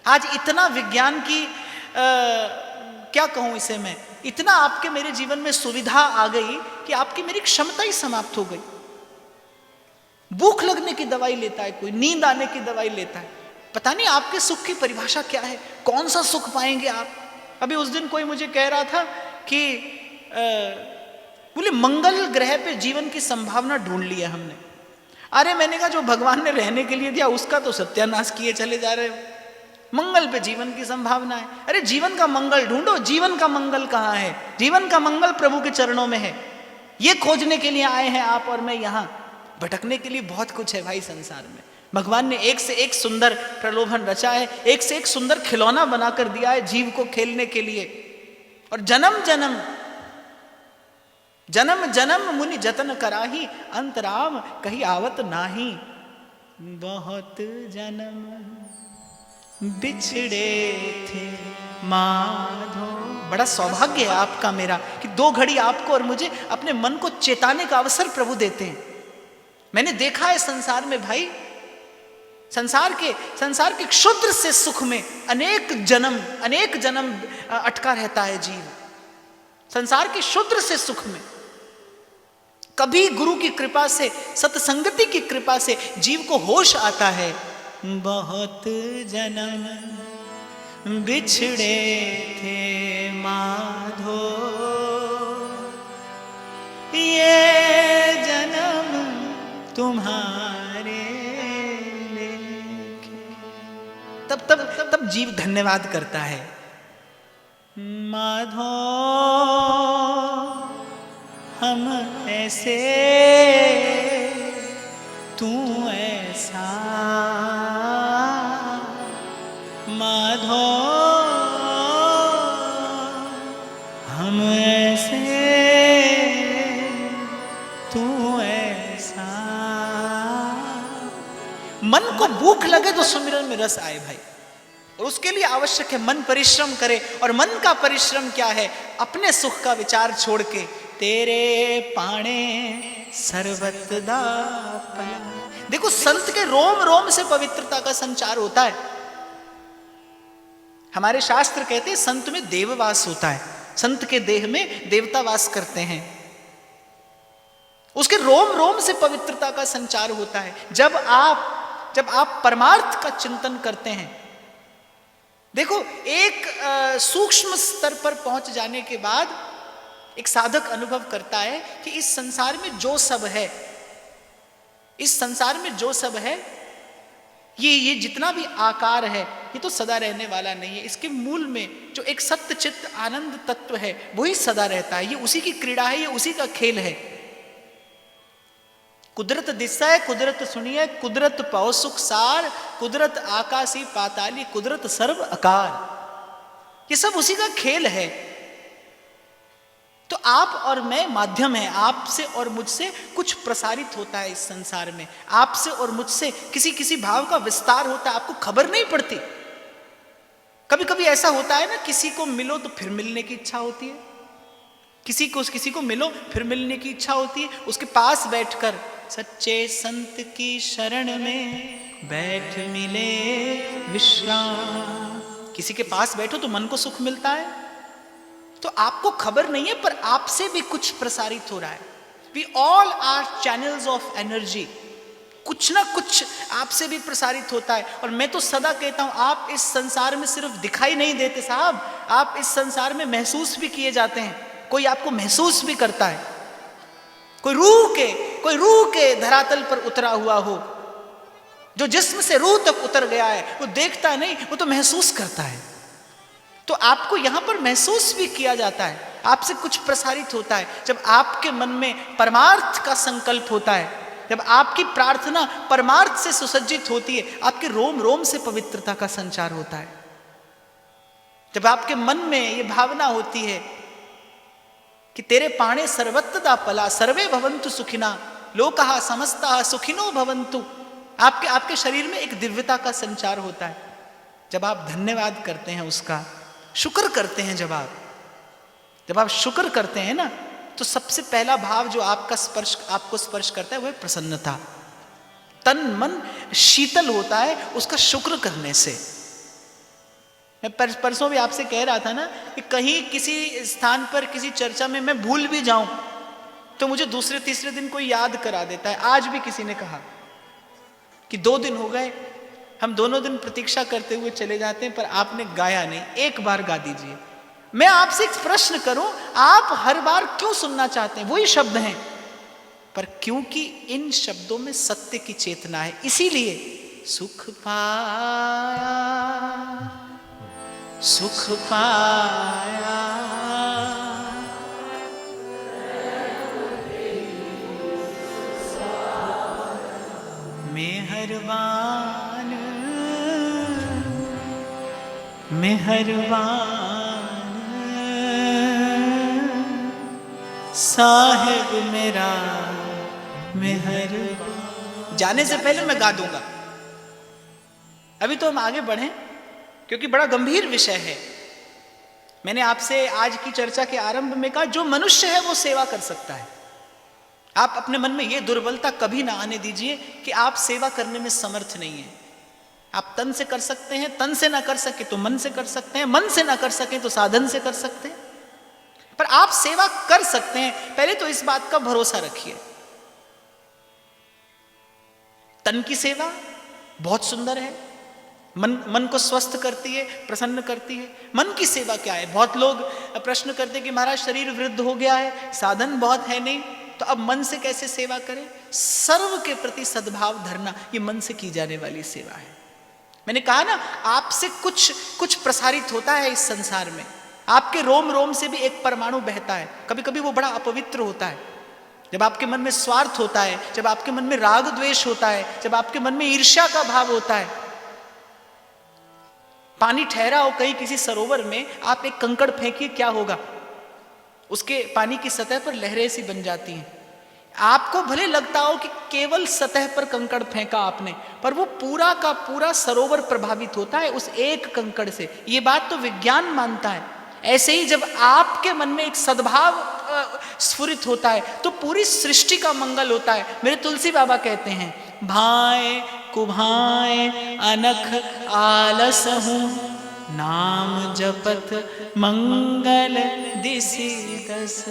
आज इतना विज्ञान की क्या कहूं इसे मैं, इतना आपके मेरे जीवन में सुविधा आ गई कि आपकी मेरी क्षमता ही समाप्त हो गई। भूख लगने की दवाई लेता है कोई, नींद आने की दवाई लेता है, पता नहीं आपके सुख की परिभाषा क्या है, कौन सा सुख पाएंगे आप। अभी उस दिन कोई मुझे कह रहा था कि बोले मंगल ग्रह पे जीवन की संभावना ढूंढ ली है हमने। अरे मैंने कहा जो भगवान ने रहने के लिए दिया उसका तो सत्यानाश किए चले जा रहे हो। मंगल पे जीवन की संभावना है। अरे जीवन का मंगल ढूंढो, जीवन का मंगल कहाँ है? जीवन का मंगल प्रभु के चरणों में है। ये खोजने के लिए आए हैं आप और मैं यहाँ। भटकने के लिए बहुत कुछ है भाई संसार में। भगवान ने एक से एक सुंदर प्रलोभन रचा है, एक से एक सुंदर खिलौना बनाकर दिया है जीव को खेलने के लिए। और जन्म जन्म जन्म जन्म मुनि जतन कराही, अंतराम कहीं आवत नाही। बहुत जन्म बिछड़े थे माधो। बड़ा सौभाग्य है आपका मेरा कि 2 घड़ी आपको और मुझे अपने मन को चेताने का अवसर प्रभु देते हैं। मैंने देखा है संसार में भाई, संसार के क्षुद्र से सुख में अनेक जन्म अटका रहता है जीव। संसार के क्षुद्र से सुख में कभी गुरु की कृपा से, सत्संगति की कृपा से जीव को होश आता है। बहुत जन्म बिछड़े थे माधो, ये जन्म तुम्हारे लेखे। तब जीव धन्यवाद करता है। माधो हम ऐसे, तू ऐसा। माधो हम ऐसे, तू ऐसा। मन को भूख लगे तो सुमिरन में रस आए भाई, और उसके लिए आवश्यक है मन परिश्रम करे। और मन का परिश्रम क्या है? अपने सुख का विचार छोड़ के तेरे पाणे सर्वतदा पला। देखो संत के रोम रोम से पवित्रता का संचार होता है। हमारे शास्त्र कहते हैं संत में देववास होता है, संत के देह में देवता वास करते हैं। उसके रोम रोम से पवित्रता का संचार होता है जब आप परमार्थ का चिंतन करते हैं। देखो एक सूक्ष्म स्तर पर पहुंच जाने के बाद एक साधक अनुभव करता है कि इस संसार में जो सब है, इस संसार में जो सब है, ये जितना भी आकार है, ये तो सदा रहने वाला नहीं है। इसके मूल में जो एक सत्य चित्त आनंद तत्व है वही सदा रहता है। ये उसी की क्रीड़ा है, ये उसी का खेल है। कुदरत दिसाए कुदरत सुनिए, कुदरत पाओ सुख सार, कुदरत आकाशी पाताली, कुदरत सर्व आकार। ये सब उसी का खेल है। तो आप और मैं माध्यम है। आपसे और मुझसे कुछ प्रसारित होता है इस संसार में, आपसे और मुझसे किसी किसी भाव का विस्तार होता है, आपको खबर नहीं पड़ती। कभी कभी ऐसा होता है ना, किसी को मिलो तो फिर मिलने की इच्छा होती है, किसी को मिलो फिर मिलने की इच्छा होती है। उसके पास बैठकर सच्चे संत की शरण में बैठ मिले विश्राम। किसी के पास बैठो तो मन को सुख मिलता है। तो आपको खबर नहीं है पर आपसे भी कुछ प्रसारित हो रहा है। We all are channels of energy. कुछ ना कुछ आपसे भी प्रसारित होता है। और मैं तो सदा कहता हूं, आप इस संसार में सिर्फ दिखाई नहीं देते साहब, आप इस संसार में महसूस भी किए जाते हैं। कोई आपको महसूस भी करता है। कोई रूह के धरातल पर उतरा हुआ हो, जो जिस्म से रूह तक उतर गया है, वो देखता नहीं, वो तो महसूस करता है। तो आपको यहां पर महसूस भी किया जाता है, आपसे कुछ प्रसारित होता है। जब आपके मन में परमार्थ का संकल्प होता है, जब आपकी प्रार्थना परमार्थ से सुसज्जित होती है, आपके रोम रोम से पवित्रता का संचार होता है। जब आपके मन में ये भावना होती है कि तेरे पाणे सर्वतदा पला, सर्वे भवन्तु सुखिना, लोकः समस्ता सुखिनो भवन्तु। आपके शरीर में एक दिव्यता का संचार होता है। जब आप धन्यवाद करते हैं, उसका शुक्र करते हैं, जब आप शुक्र करते हैं ना, तो सबसे पहला भाव जो आपको स्पर्श करता है वो है प्रसन्नता। तन मन शीतल होता है उसका शुक्र करने से। मैं परसों भी आपसे कह रहा था ना कि कहीं किसी स्थान पर किसी चर्चा में मैं भूल भी जाऊं तो मुझे दूसरे तीसरे दिन कोई याद करा देता है। आज भी किसी ने कहा कि 2 दिन हो गए, हम दोनों दिन प्रतीक्षा करते हुए चले जाते हैं पर आपने गाया नहीं, एक बार गा दीजिए। मैं आपसे एक प्रश्न करूं, आप हर बार क्यों सुनना चाहते हैं? वही शब्द हैं, पर क्योंकि इन शब्दों में सत्य की चेतना है, इसीलिए सुख पाया, सुख पाया, मेहरबान, मेहरबान साहिब मेरा मेहरबान। जाने से पहले मैं गा दूंगा, अभी तो हम आगे बढ़ें क्योंकि बड़ा गंभीर विषय है। मैंने आपसे आज की चर्चा के आरंभ में कहा, जो मनुष्य है वो सेवा कर सकता है। आप अपने मन में ये दुर्बलता कभी ना आने दीजिए कि आप सेवा करने में समर्थ नहीं है। आप तन से कर सकते हैं, तन से ना कर सके तो मन से कर सकते हैं, मन से ना कर सके तो साधन से कर सकते हैं, पर आप सेवा कर सकते हैं। पहले तो इस बात का भरोसा रखिए। तन की सेवा बहुत सुंदर है, मन को स्वस्थ करती है, प्रसन्न करती है। मन की सेवा क्या है? बहुत लोग प्रश्न करते हैं कि महाराज शरीर वृद्ध हो गया है, साधन बहुत है नहीं, तो अब मन से कैसे सेवा करें? सर्व के प्रति सद्भाव धरना, ये मन से की जाने वाली सेवा है। मैंने कहा ना, आपसे कुछ प्रसारित होता है इस संसार में। आपके रोम रोम से भी एक परमाणु बहता है। कभी कभी वो बड़ा अपवित्र होता है, जब आपके मन में स्वार्थ होता है, जब आपके मन में राग द्वेष होता है, जब आपके मन में ईर्ष्या का भाव होता है। पानी ठहरा हो कहीं किसी सरोवर में, आप एक कंकड़ फेंकिए, क्या होगा? उसके पानी की सतह पर लहरें सी बन जाती हैं। आपको भले लगता हो कि केवल सतह पर कंकड़ फेंका आपने, पर वो पूरा का पूरा सरोवर प्रभावित होता है उस एक कंकड़ से। ये बात तो विज्ञान मानता है। ऐसे ही जब आपके मन में एक सद्भाव स्फुरित होता है तो पूरी सृष्टि का मंगल होता है। मेरे तुलसी बाबा कहते हैं, भाए कुभाए अनख आलस हूँ, नाम जपत मंगल दिसि दस।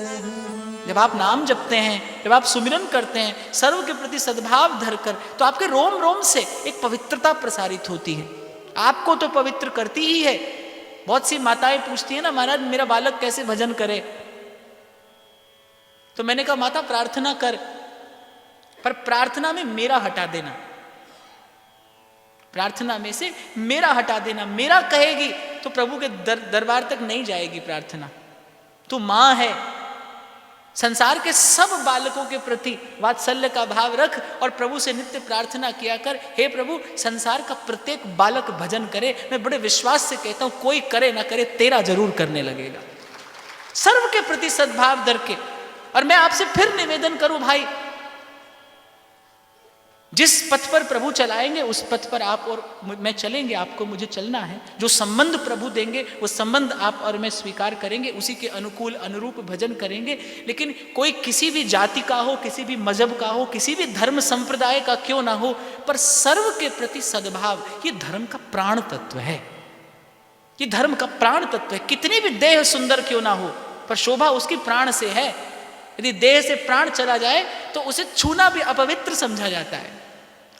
जब आप नाम जपते हैं, जब आप सुमिरन करते हैं सर्व के प्रति सद्भाव धरकर, तो आपके रोम रोम से एक पवित्रता प्रसारित होती है। आपको तो पवित्र करती ही है। बहुत सी माताएं पूछती हैं ना, महाराज मेरा बालक कैसे भजन करे? तो मैंने कहा, माता प्रार्थना कर, पर प्रार्थना में मेरा हटा देना, प्रार्थना में से मेरा हटा देना। मेरा कहेगी तो प्रभु के दरबार तक नहीं जाएगी प्रार्थना। तू मां है, संसार के सब बालकों के प्रति वात्सल्य का भाव रख और प्रभु से नित्य प्रार्थना किया कर, हे प्रभु संसार का प्रत्येक बालक भजन करे। मैं बड़े विश्वास से कहता हूं, कोई करे ना करे, तेरा जरूर करने लगेगा, सर्व के प्रति सद्भाव धर के। और मैं आपसे फिर निवेदन करूं भाई, जिस पथ पर प्रभु चलाएंगे उस पथ पर आप और मैं चलेंगे, आपको मुझे चलना है। जो संबंध प्रभु देंगे वो संबंध आप और मैं स्वीकार करेंगे, उसी के अनुकूल अनुरूप भजन करेंगे। लेकिन कोई किसी भी जाति का हो, किसी भी मजहब का हो, किसी भी धर्म संप्रदाय का क्यों ना हो, पर सर्व के प्रति सद्भाव ये धर्म का प्राण तत्व है। ये धर्म का प्राण तत्व है। कितनी भी देह सुंदर क्यों ना हो, पर शोभा उसकी प्राण से है। यदि देह से प्राण चला जाए तो उसे छूना भी अपवित्र समझा जाता है,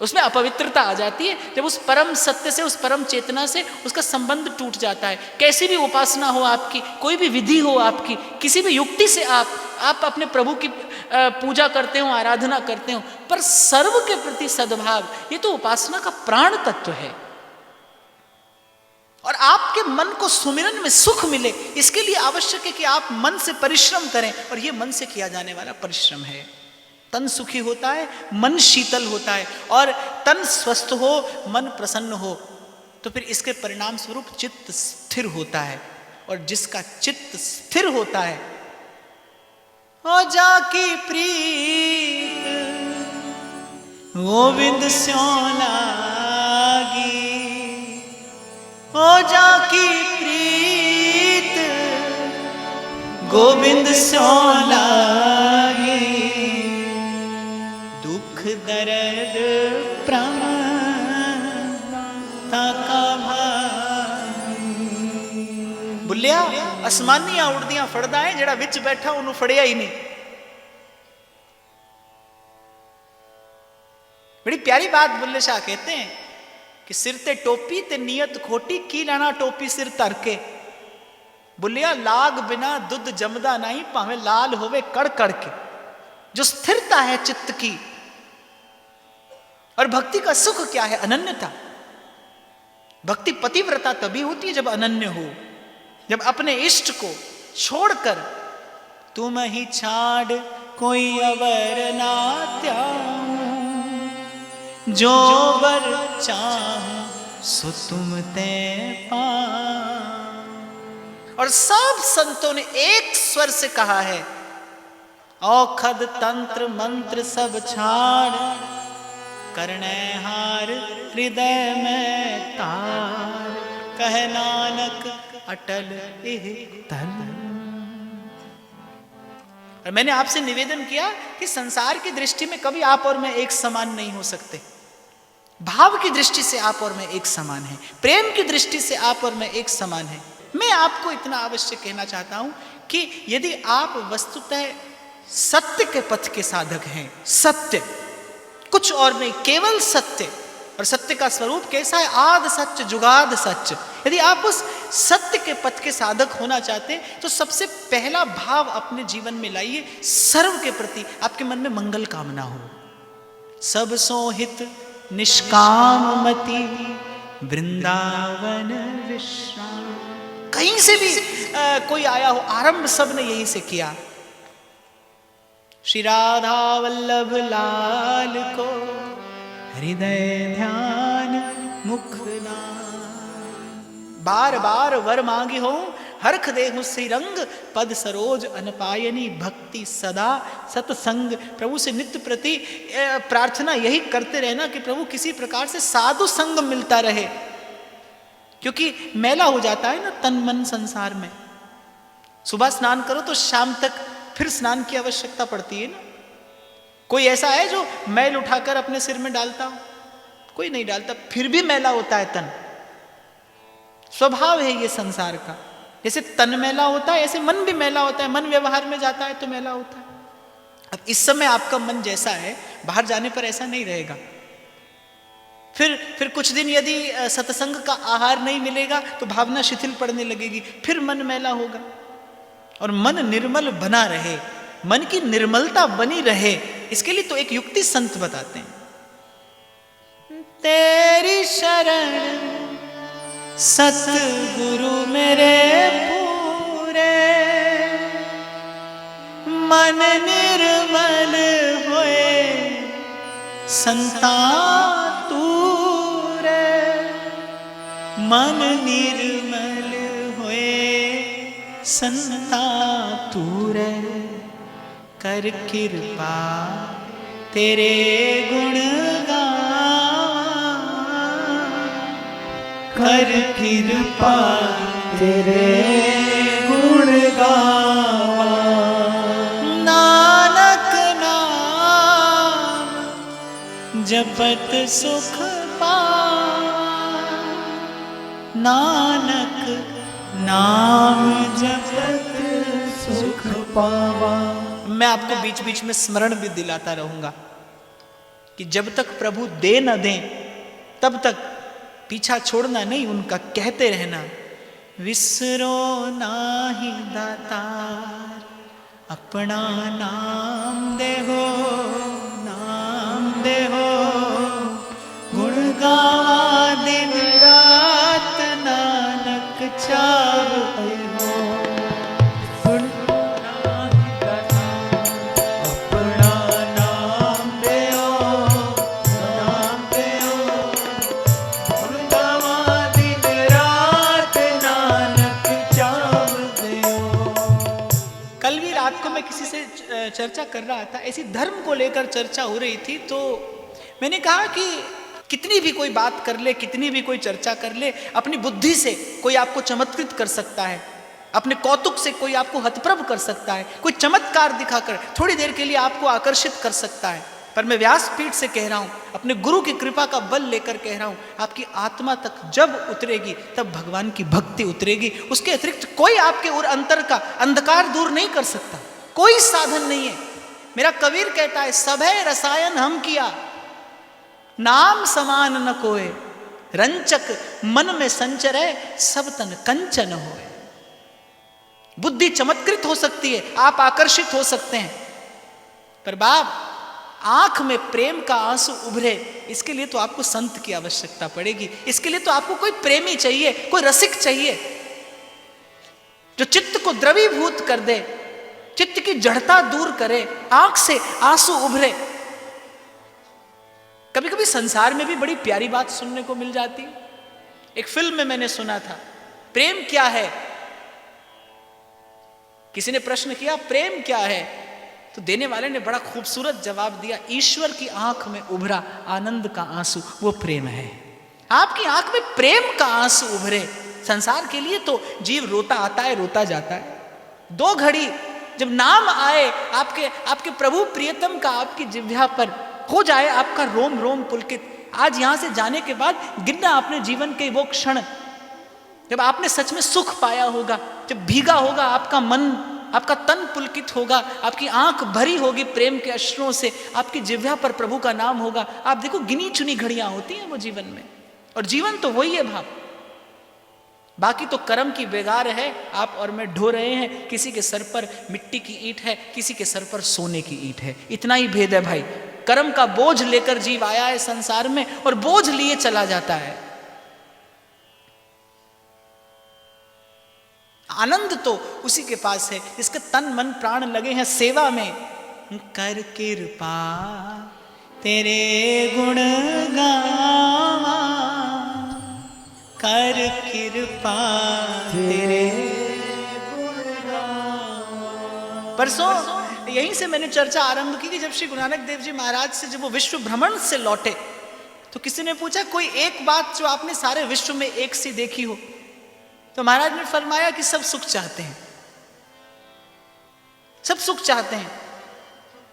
उसमें अपवित्रता आ जाती है। जब उस परम सत्य से, उस परम चेतना से उसका संबंध टूट जाता है। कैसी भी उपासना हो आपकी, कोई भी विधि हो आपकी, किसी भी युक्ति से आप अपने प्रभु की पूजा करते हो, आराधना करते हो, पर सर्व के प्रति सद्भाव ये तो उपासना का प्राण तत्व है। और आपके मन को सुमिरन में सुख मिले, इसके लिए आवश्यक है कि आप मन से परिश्रम करें, और ये मन से किया जाने वाला परिश्रम है। तन सुखी होता है, मन शीतल होता है, और तन स्वस्थ हो, मन प्रसन्न हो, तो फिर इसके परिणाम स्वरूप चित्त स्थिर होता है। और जिसका चित्त स्थिर होता है, ओ जाकी प्रीत गोविंद स्यों लागी, ओ जाकी प्रीत गोविंद स्यों लागी, दुख दर्द प्राण ताका भाई, ਅਸਮਾਨੀਆਂ ਉੜਦੀਆਂ ਫੜਦਾ ਹੈ, ਜਿਹੜਾ ਵਿੱਚ ਬੈਠਾ ਉਹਨੂੰ ਫੜਿਆ ਹੀ ਨਹੀਂ। बड़ी प्यारी बात बुल्ले शाह कहते हैं कि सिर ते टोपी ते नियत खोटी, की लाना टोपी सिर धर के। बुलिया लाग बिना दुध जमदा नहीं, भावे लाल होवे कड़ कड़ के। जो स्थिरता है चित्त की, और भक्ति का सुख क्या है? अनन्यता। भक्ति पतिव्रता तभी होती है जब अनन्य हो, जब अपने इष्ट को छोड़कर तुम ही छाड़ कोई अवर ना त्याऊं, जो बर चाहूं सो तुम ते पाऊं। और सब संतों ने एक स्वर से कहा है, औखद तंत्र मंत्र सब छाड़, करने हार हृदय में तार, कह नानक अटल इह तल। और मैंने आपसे निवेदन किया कि संसार की दृष्टि में कभी आप और मैं एक समान नहीं हो सकते। भाव की दृष्टि से आप और मैं एक समान हैं, प्रेम की दृष्टि से आप और मैं एक समान हैं। मैं आपको इतना अवश्य कहना चाहता हूं कि यदि आप वस्तुतः सत्य के पथ के साधक हैं, सत्य कुछ और नहीं, केवल सत्य, और सत्य का स्वरूप कैसा है? आद सत्य जुगाद सत्य। यदि आप उस सत्य के पथ के साधक होना चाहते हैं तो सबसे पहला भाव अपने जीवन में लाइए, सर्व के प्रति आपके मन में मंगल कामना हो। सब सोहित निष्काम मति वृंदावन विश्राम। कहीं से भी कोई आया हो, आरंभ सबने यही से किया। श्री राधा वल्लभ लाल को हृदय ध्यान मुखना। बार बार वर मांगी हो हरख देहु श्रीरंग, पद सरोज अनपायनी भक्ति सदा सतसंग। प्रभु से नित्य प्रति प्रार्थना यही करते रहना कि प्रभु किसी प्रकार से साधु संग मिलता रहे, क्योंकि मैला हो जाता है ना तन मन संसार में। सुबह स्नान करो तो शाम तक फिर स्नान की आवश्यकता पड़ती है ना। कोई ऐसा है जो मैल उठाकर अपने सिर में डालता हो? कोई नहीं डालता, फिर भी मैला होता है तन। स्वभाव है ये संसार का। जैसे तन मैला होता है ऐसे मन भी मैला होता है, मन व्यवहार में जाता है तो मैला होता है। अब इस समय आपका मन जैसा है, बाहर जाने पर ऐसा नहीं रहेगा। फिर कुछ दिन यदि सत्संग का आहार नहीं मिलेगा तो भावना शिथिल पड़ने लगेगी, फिर मन मैला होगा। और मन निर्मल बना रहे, मन की निर्मलता बनी रहे, इसके लिए तो एक युक्ति संत बताते हैं। तेरी शरण सतगुरु मेरे पूरे, मन निर्मल होए संता तूरे। मन निर्मल होए संता तूरे, कर कृपा तेरे गुण कर कृपा तेरे गुण गावा। नानक नाम जपत सुख पावा, नानक नाम जपत सुख पावा। मैं आपको बीच बीच में स्मरण भी दिलाता रहूंगा कि जब तक प्रभु दे न दें तब तक पीछा छोड़ना नहीं, उनका कहते रहना। विसरो नाही दातार, अपना नाम दे हो, नाम दे हो। गुण गावा दिन रात, नानक चाहे हो। गुण नाही दातार, अपना नाम दे हो, नाम दे हो। कल भी रात को मैं किसी से चर्चा कर रहा था, ऐसी धर्म को लेकर चर्चा हो रही थी, तो मैंने कहा कि कितनी भी कोई बात कर ले, कितनी भी कोई चर्चा कर ले, अपनी बुद्धि से कोई आपको चमत्कृत कर सकता है, अपने कौतुक से कोई आपको हतप्रभ कर सकता है, कोई चमत्कार दिखाकर थोड़ी देर के लिए आपको आकर्षित कर सकता है, पर मैं व्यासपीठ से कह रहा हूं, अपने गुरु की कृपा का बल लेकर कह रहा हूं, आपकी आत्मा तक जब उतरेगी तब भगवान की भक्ति उतरेगी। उसके अतिरिक्त कोई आपके और अंतर का अंधकार दूर नहीं कर सकता, कोई साधन नहीं है। मेरा कबीर कहता है, सभे रसायन हम किया, नाम समान न कोय, रंचक मन में संचरे, सब तन कंचन होए। बुद्धि चमत्कृत हो सकती है, आप आकर्षित हो सकते हैं, पर बाप आंख में प्रेम का आंसू उभरे, इसके लिए तो आपको संत की आवश्यकता पड़ेगी। इसके लिए तो आपको कोई प्रेमी चाहिए, कोई रसिक चाहिए, जो चित्त को द्रवीभूत कर दे, चित्त की जड़ता दूर करे, आंख से आंसू उभरे। कभी कभी संसार में भी बड़ी प्यारी बात सुनने को मिल जाती। एक फिल्म में मैंने सुना था, प्रेम क्या है? किसी ने प्रश्न किया, प्रेम क्या है? तो देने वाले ने बड़ा खूबसूरत जवाब दिया, ईश्वर की आंख में उभरा आनंद का आंसू, वो प्रेम है। आपकी आंख में प्रेम का आंसू उभरे। संसार के लिए तो जीव रोता आता है, रोता जाता है। 2 घड़ी जब नाम आए आपके प्रभु प्रियतम का आपकी जिह्वा पर, हो जाए आपका रोम रोम पुलकित। आज यहां से जाने के बाद गिनना अपने जीवन के वो क्षण जब आपने सच में सुख पाया होगा, जब भीगा होगा आपका मन, आपका तन पुलकित होगा, आपकी आंख भरी होगी प्रेम के अश्रुओं से, आपकी जिह्वा पर प्रभु का नाम होगा। आप देखो, गिनी चुनी घड़ियां होती हैं वो जीवन में, और जीवन तो वही है भाव। बाकी तो कर्म की बेगार है, आप और मैं ढो रहे हैं। किसी के सर पर मिट्टी की ईंट है, किसी के सर पर सोने की ईंट है। इतना ही भेद है भाई। कर्म का बोझ लेकर जीव आया है संसार में, और बोझ लिए चला जाता है। आनंद तो उसी के पास है जिसके तन मन प्राण लगे हैं सेवा में। कर कृपा तेरे गुण गावा, कर कृपा तेरे गुण गावा। परसों यहीं से मैंने चर्चा आरंभ की कि जब श्री गुरु नानक देव जी महाराज से जब वो विश्व भ्रमण से लौटे, तो किसी ने पूछा कोई एक बात जो आपने सारे विश्व में एक सी देखी हो? तो महाराज ने फरमाया कि सब सुख चाहते हैं, सब सुख चाहते हैं।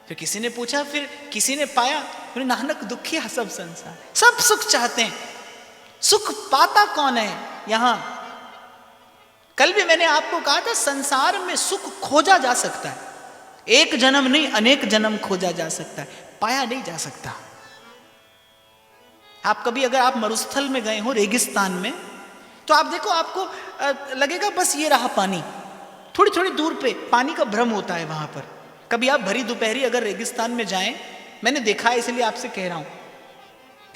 फिर किसी ने पूछा, फिर किसी ने पाया, फिर नानक दुखिया सब संसार, सब सुख चाहते हैं। सुख पाता कौन है यहां? कल भी मैंने आपको कहा था, संसार में सुख खोजा जा सकता है, एक जन्म नहीं अनेक जन्म खोजा जा सकता है, पाया नहीं जा सकता। आप कभी अगर आप मरुस्थल में गए हो, रेगिस्तान में, तो आप देखो, आपको लगेगा बस ये रहा पानी। थोड़ी थोड़ी दूर पे पानी का भ्रम होता है वहां पर। कभी आप भरी दोपहरी अगर रेगिस्तान में जाएं, मैंने देखा है इसलिए आपसे कह रहा हूं,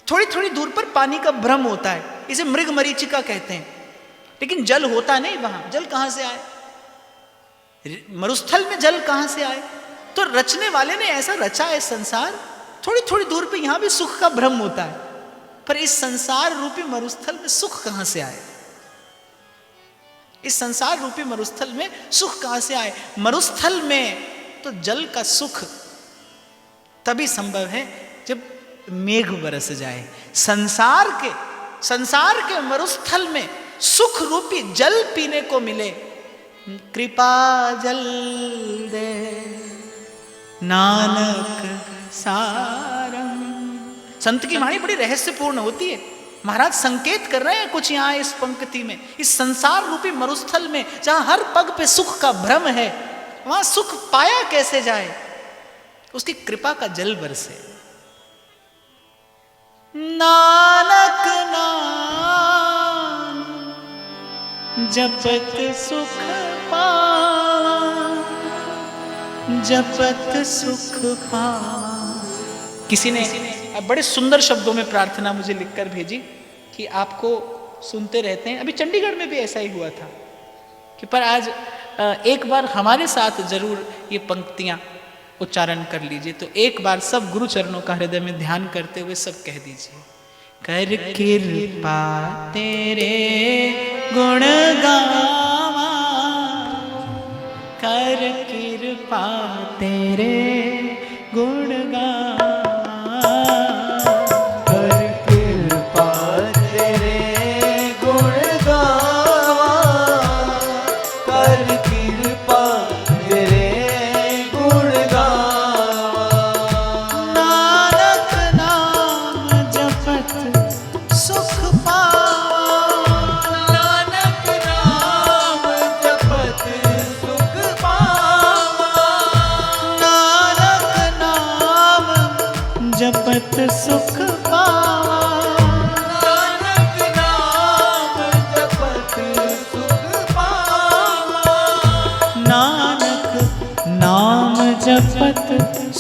थोड़ी थोड़ी दूर पर पानी का भ्रम होता है। इसे मृग मरीचिका कहते हैं, लेकिन जल होता नहीं वहां। जल कहां से आए? मरुस्थल में जल कहां से आए? तो रचने वाले ने ऐसा रचा है संसार, थोड़ी थोड़ी दूर पे यहां भी सुख का भ्रम होता है, पर इस संसार रूपी मरुस्थल में सुख कहां से आए? इस संसार रूपी मरुस्थल में सुख कहां से आए? मरुस्थल में तो जल का सुख तभी संभव है जब मेघ बरस जाए। संसार के मरुस्थल में सुख रूपी जल पीने को मिले। कृपा जल दे नानक सारम। संत की वाणी बड़ी रहस्यपूर्ण होती है। महाराज संकेत कर रहे हैं कुछ यहां इस पंक्ति में, इस संसार रूपी मरुस्थल में जहां हर पग पे सुख का भ्रम है, वहां सुख पाया कैसे जाए? उसकी कृपा का जल बरसे। नानक नाम जपत सुख पावा, जपत सुख पावा। किसी ने बड़े सुंदर शब्दों में प्रार्थना मुझे लिखकर भेजी कि आपको सुनते रहते हैं। अभी चंडीगढ़ में भी ऐसा ही हुआ था कि पर आज एक बार हमारे साथ जरूर ये पंक्तियां उच्चारण कर लीजिए। तो एक बार सब गुरु चरणों का हृदय में ध्यान करते हुए सब कह दीजिए। कर कृपा तेरे गुण गावा, कर कृपा तेरे गुण गावा, कर कृपा तेरे गुण गावा, कर कृपा तेरे गुण गावा।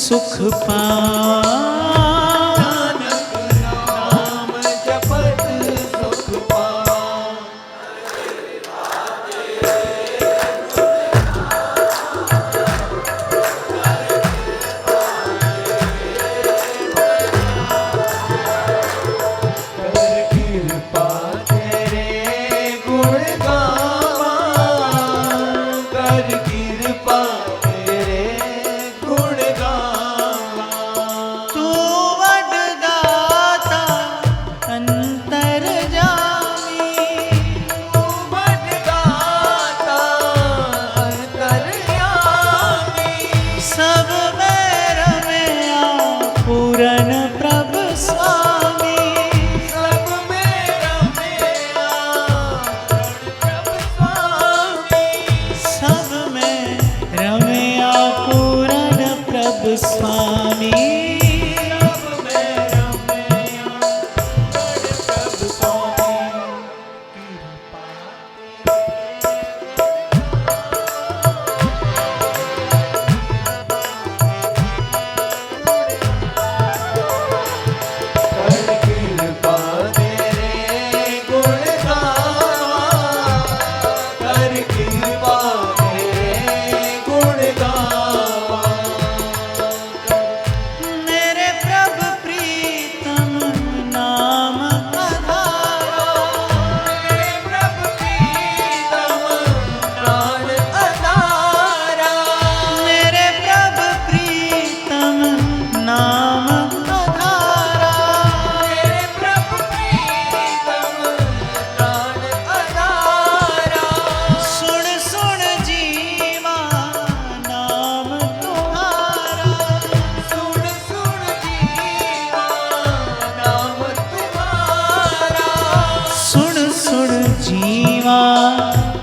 सुख पावा। नानक नाम जपत सुख पावा।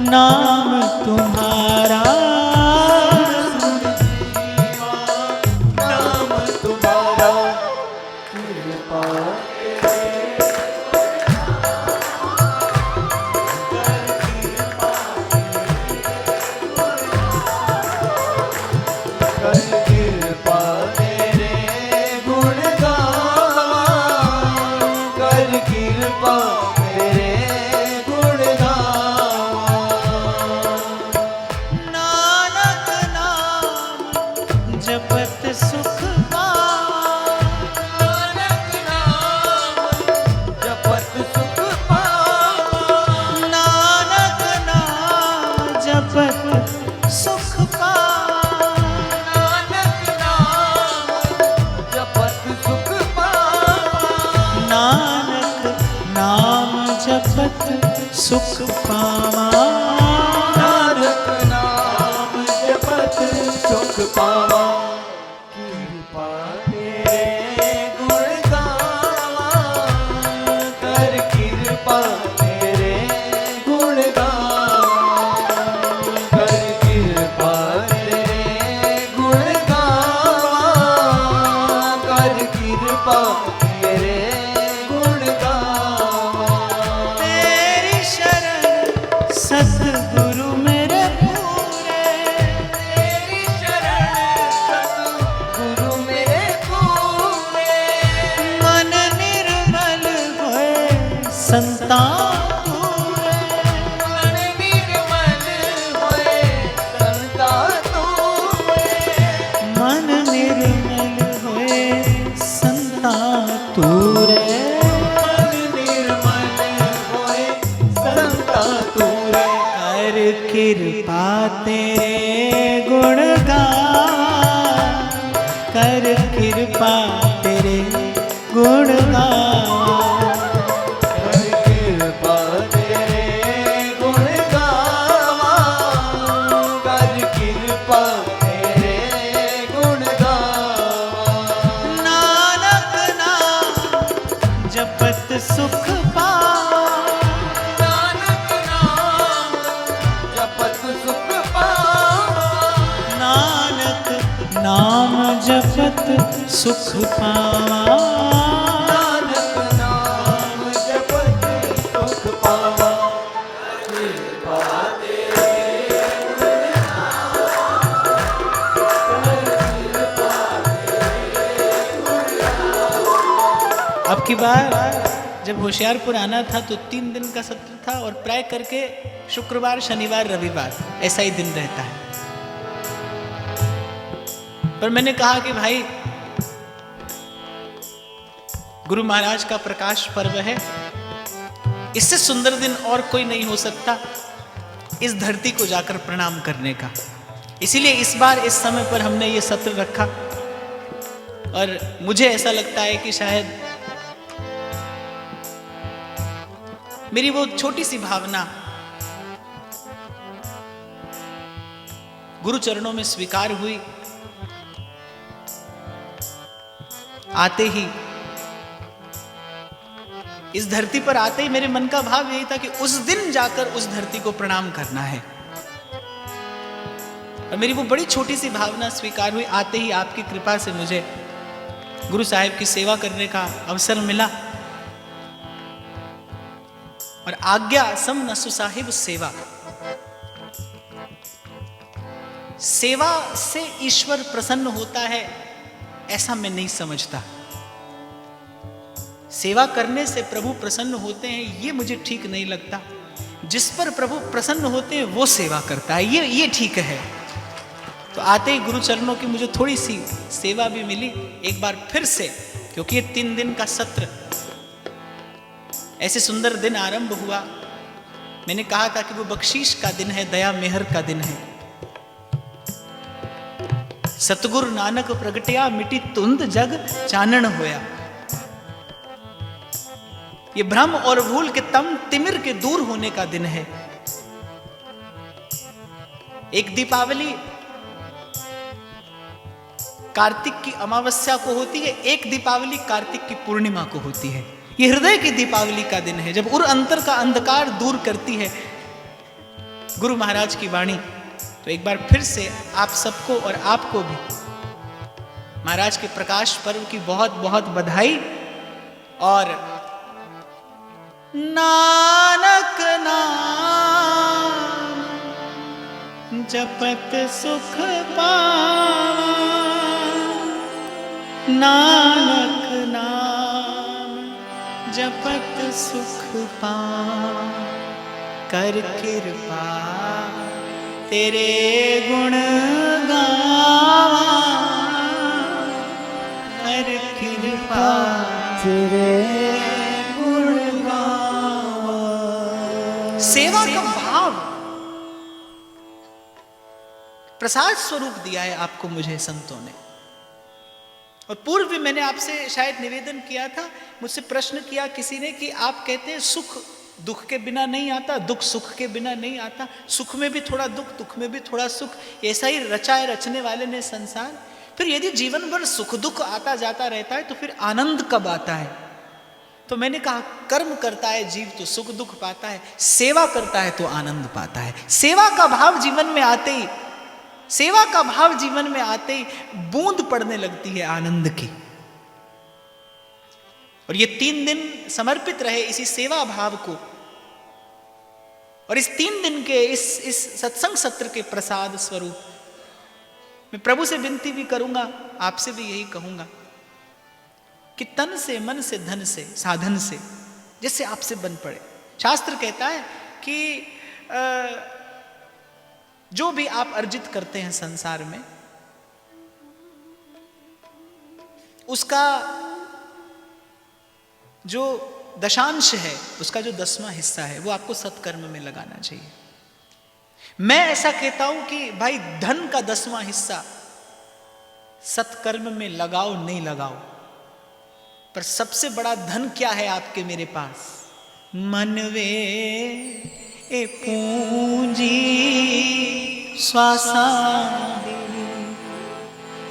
नाम तुम्हारा, नाम तुम्हारा कृपा कर कृपा तेरे गुण गावा, कर कृपा तेरे गुण गावा। नानक नाम जपत सुख पावा, नानक नाम जपत सुख पावा, नानक नाम जपत सुख पावा, नानक नाम जपत सुख पावा, नानक नाम जपत सुख पावा। नानक नाम जपत सुख पावा। कृपा तेरे गुण गावा, कर कृपा तेरे गुण गावा, कर कृपा तेरे गुण गावा, कर कृपा तेरे गुण गावा। तेरी शरण सतगुरु मेरे पूरे, तेरी शरण सतगुरु मेरे पूरे, मन निर्मल होए संता पूरे, मन निर्मल होए संता तूरे, मन निर्मल होए संता तूरे। मन निर्मल होए संता तूरे। कर कृपा तेरे गुण गावा, कर कृपा तेरे गुण गावा, कर कृपा तेरे गुण गावा, कर कृपा तेरे गुण गावा। नानक नाम जपत सुख पावा, नानक नाम जपत सुख पावा, नानक नाम जपत सुख पावा। नानक नाम जपत सुख पावा। कृपा तेरे गुण गावा, कर कृपा तेरे अब की बार जब होशियारपुर आना था तो 3 दिन का सत्र था और प्राय करके शुक्रवार, शनिवार, रविवार ऐसा ही दिन रहता है। पर मैंने कहा कि भाई गुरु महाराज का प्रकाश पर्व है, इससे सुंदर दिन और कोई नहीं हो सकता इस धरती को जाकर प्रणाम करने का। इसीलिए इस बार इस समय पर हमने ये सत्र रखा और मुझे ऐसा लगता है कि शायद मेरी वो छोटी सी भावना गुरु चरणों में स्वीकार हुई। आते ही इस धरती पर आते ही मेरे मन का भाव यही था कि उस दिन जाकर उस धरती को प्रणाम करना है। और मेरी वो बड़ी छोटी सी भावना स्वीकार हुई। आते ही आपकी कृपा से मुझे गुरु साहिब की सेवा करने का अवसर मिला और आज्ञा सम नसु साहिब सेवा। सेवा से ईश्वर प्रसन्न होता है ऐसा मैं नहीं समझता। सेवा करने से प्रभु प्रसन्न होते हैं ये मुझे ठीक नहीं लगता। जिस पर प्रभु प्रसन्न होते हैं वो सेवा करता है, ये ठीक है। तो आते ही गुरु चरणों की मुझे थोड़ी सी सेवा भी मिली एक बार फिर से, क्योंकि ये 3 दिन का सत्र ऐसे सुंदर दिन आरंभ हुआ। मैंने कहा था कि वो बख्शीश का दिन है, दया मेहर का दिन है। सतगुरु नानक प्रगटिया मिटी तुंद जग चानन होया। ये भ्रम और भूल के तम तिमिर के दूर होने का दिन है। एक दीपावली कार्तिक की अमावस्या को होती है, एक दीपावली कार्तिक की पूर्णिमा को होती है। ये हृदय की दीपावली का दिन है, जब उर अंतर का अंधकार दूर करती है गुरु महाराज की वाणी। तो एक बार फिर से आप सबको और आपको भी महाराज के प्रकाश पर्व की बहुत बहुत बधाई। और नानक नाम जपत सुख पावा, नानक नाम जपत सुख पावा। कर कृपा तेरे गुण गावा, कर कृपा तेरे सेवा का भाव प्रसाद स्वरूप दिया है आपको मुझे संतों ने। और पूर्व भी मैंने आपसे शायद निवेदन किया था, मुझसे प्रश्न किया किसी ने कि आप कहते हैं सुख दुख के बिना नहीं आता, दुख सुख के बिना नहीं आता, सुख में भी थोड़ा दुख, दुख में भी थोड़ा सुख, ऐसा ही रचाए रचने वाले ने संसार। फिर यदि जीवन भर सुख दुख आता जाता रहता है तो फिर आनंद कब आता है? तो मैंने कहा कर्म करता है जीव तो सुख दुख पाता है, सेवा करता है तो आनंद पाता है। सेवा का भाव जीवन में आते ही, सेवा का भाव जीवन में आते ही बूंद पड़ने लगती है आनंद की। और ये 3 दिन समर्पित रहे इसी सेवा भाव को। और इस 3 दिन के इस सत्संग सत्र के प्रसाद स्वरूप मैं प्रभु से विनती भी करूंगा, आपसे भी यही कहूंगा कि तन से मन से धन से साधन से जैसे आपसे बन पड़े। शास्त्र कहता है कि जो भी आप अर्जित करते हैं संसार में, उसका जो दशांश है, उसका जो 10वां हिस्सा है, वो आपको सत्कर्म में लगाना चाहिए। मैं ऐसा कहता हूं कि भाई धन का 10वां हिस्सा सत्कर्म में लगाओ नहीं लगाओ, पर सबसे बड़ा धन क्या है आपके मेरे पास? मनवे ए पूंजी श्वासा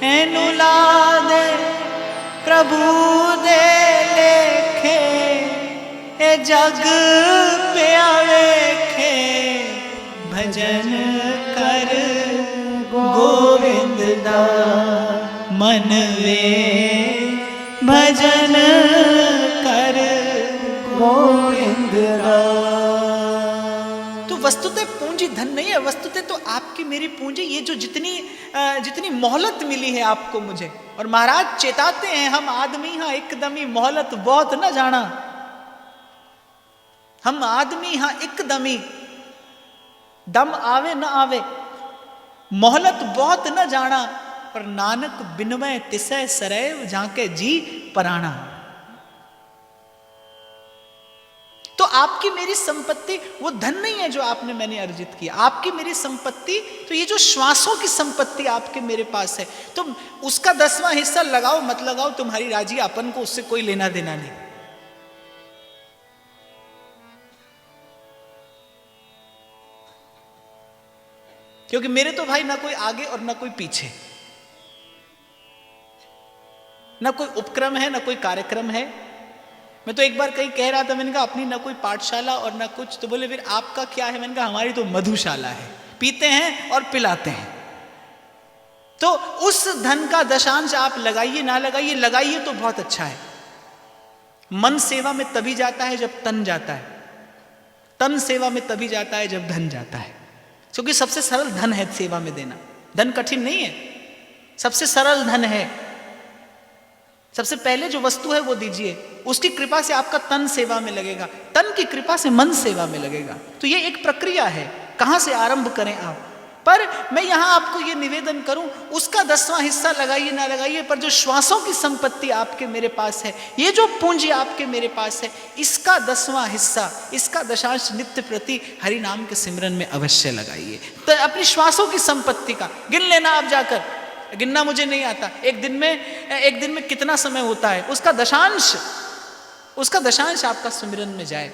एनुलादे प्रभु दे लेखे ए जग पे आवेखे भजन कर गोविंद दा मनवे भजन कर गोविंद दा। तो वस्तुतः पूंजी धन नहीं है, वस्तुतः तो आपकी मेरी पूंजी, ये जो जितनी मोहलत मिली है आपको मुझे, और महाराज चेताते हैं, हम आदमी हाँ एकदमी मोहलत बहुत न जाना, हम आदमी हाँ एकदमी, दम आवे न आवे, मोहलत बहुत न जाना, पर नानक बिनमय तिसय सरैव झांके जी पराणा। तो आपकी मेरी संपत्ति वो धन नहीं है जो आपने मैंने अर्जित किया, आपकी मेरी संपत्ति तो ये जो श्वासों की संपत्ति आपके मेरे पास है, तो उसका 10वां हिस्सा लगाओ मत लगाओ तुम्हारी राजी, अपन को उससे कोई लेना देना नहीं। क्योंकि मेरे तो भाई ना कोई आगे और ना कोई पीछे, ना कोई उपक्रम है ना कोई कार्यक्रम है। मैं तो एक बार कहीं कह रहा था, मैंने कहा अपनी ना कोई पाठशाला और ना कुछ, तो बोले फिर आपका क्या है? मैंने कहा हमारी तो मधुशाला है, पीते हैं और पिलाते हैं। तो उस धन का दशांश आप लगाइए ना लगाइए, लगाइए तो बहुत अच्छा है। मन सेवा में तभी जाता है जब तन जाता है, तन सेवा में तभी जाता है जब धन जाता है, क्योंकि सबसे सरल धन है सेवा में देना। धन कठिन नहीं है, सबसे सरल धन है। सबसे पहले जो वस्तु है वो दीजिए, उसकी कृपा से आपका तन सेवा में लगेगा, तन की कृपा से मन सेवा में लगेगा। तो ये एक प्रक्रिया है, कहां से आरंभ करें आप। पर मैं यहां आपको ये निवेदन करूं, उसका 10वां हिस्सा लगाइए ना लगाइए, पर जो श्वासों की संपत्ति आपके मेरे पास है, ये जो पूंजी आपके मेरे पास है, इसका 10वां हिस्सा, इसका दशांश नित्य प्रति हरि नाम के सिमरन में अवश्य लगाइए। तो अपनी श्वासों की संपत्ति का गिन लेना आप जाकर, गिनना मुझे नहीं आता, एक दिन में कितना समय होता है, उसका दशांश आपका सुमिरन में जाए।